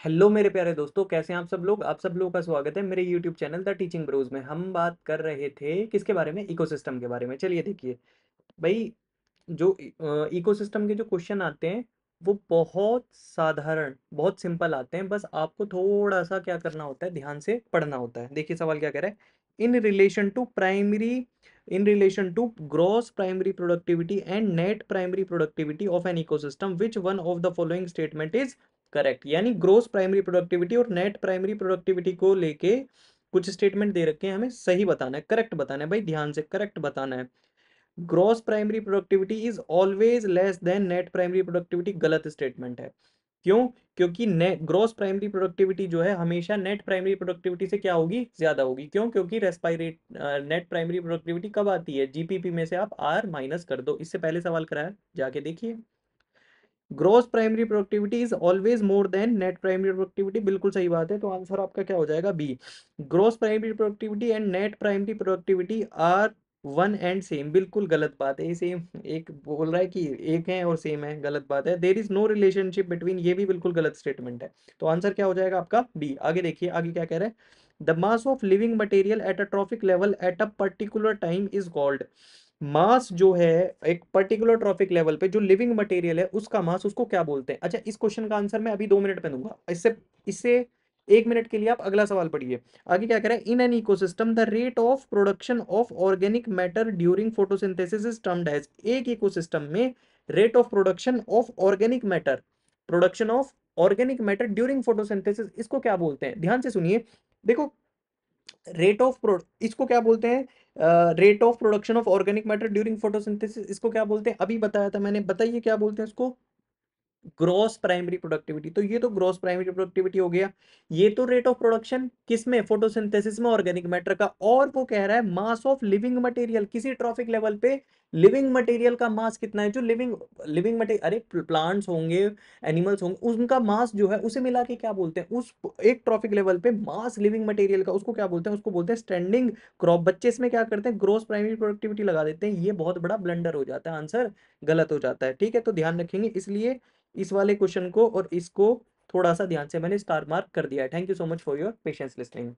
Hello मेरे प्यारे दोस्तों, कैसे हैं आप सब लोग। आप सब लोगों का स्वागत है मेरे YouTube channel the teaching bros में। हम बात कर रहे थे किसके बारे में, इकोसिस्टम के बारे में। चलिए देखिए भाई, जो इकोसिस्टम के जो क्वेश्चन आते हैं वो बहुत साधारण, बहुत सिंपल आते हैं। बस आपको थोड़ा सा क्या करना होता है, ध्यान से पढ़ना होता है। देखिए सवाल क्या कह रहा है। In relation to gross primary productivity and net primary productivity of an ecosystem which one of the following statement is correct. यानी ग्रॉस प्राइमरी प्रोडक्टिविटी और नेट प्राइमरी प्रोडक्टिविटी को लेके कुछ स्टेटमेंट दे रखे हैं, हमें सही बताना है, करेक्ट बताना है भाई, ध्यान से करेक्ट बताना है। Gross primary productivity is always less than net primary productivity गलत स्टेटमेंट है। क्यों? क्योंकि ग्रॉस प्राइमरी प्रोडक्टिविटी जो है हमेशा नेट प्राइमरी प्रोडक्टिविटी से क्या होगी, ज्यादा होगी। क्यों? क्योंकि रेस्पायरेट नेट प्राइमरी प्रोडक्टिविटी कब आती है, जीपीपी में से आप आर माइनस कर दो। इससे पहले सवाल कराया, जाके देखिए। Gross primary productivity is always more than net primary productivity, बिल्कुल सही बात है। तो आंसर आपका क्या हो जाएगा, B. Gross primary productivity and net primary productivity are one and same, बिल्कुल गलत बात है। ये सेम एक बोल रहा है कि एक है और सेम है, गलत बात है। There is no relationship between, ये भी बिल्कुल गलत स्टेटमेंट है। तो आंसर क्या हो जाएगा आपका, बी। आगे देखिए, आगे क्या कह रहा है। The mass of living material at a trophic level at a particular time is called. Mass जो है एक पर्टिकुलर ट्रॉफिक लेवल पे जो लिविंग मटेरियल है उसका मास, उसको क्या बोलते हैं। अच्छा, इस क्वेश्चन का आंसर मैं अभी 2 मिनट में दूंगा। इससे इससे 1 मिनट के लिए आप अगला सवाल पढ़िए। आगे क्या कह रहा है। In an ecosystem the rate of production of organic matter during photosynthesis is termed as. एक इकोसिस्टम में rate of production of organic matter, production of organic matter during photosynthesis, इसको क्या बोलते हैं, ध्यान से सुनिए। देखो, रेट ऑफ प्रो इसको क्या बोलते हैं, rate of production of organic matter during photosynthesis, इसको क्या बोलते हैं, अभी बताया था मैंने। बताइए क्या बोलते हैं इसको, ग्रॉस प्राइमरी प्रोडक्टिविटी। तो ये तो ग्रॉस प्राइमरी प्रोडक्टिविटी हो गया। ये तो रेट ऑफ प्रोडक्शन किसमें, फोटोसिंथेसिस में, ऑर्गेनिक मैटर का। और वो कह रहा है मास ऑफ लिविंग मटेरियल, किसी ट्रॉफिक लेवल पे लिविंग मटेरियल का मास कितना है, जो लिविंग लिविंग मटेरियल, अरे प्लांट्स होंगे, एनिमल्स होंगे, उनका मास जो है उसे मिला के क्या बोलते हैं, उस एक ट्रॉफिक लेवल पे मास लिविंग मटेरियल का, उसको क्या बोलते हैं, उसको बोलते हैं स्टैंडिंग क्रॉप। बच्चे इसमें क्या करते हैं, ग्रॉस प्राइमरी प्रोडक्टिविटी लगा देते हैं। ये बहुत बड़ा ब्लंडर हो जाता है, आंसर गलत हो जाता है। ठीक है, तो ध्यान रखेंगे। इसलिए इस वाले क्वेश्चन को और इसको थोड़ा सा ध्यान से मैंने स्टार मार्क कर दिया है। Thank you so much for your patience listening.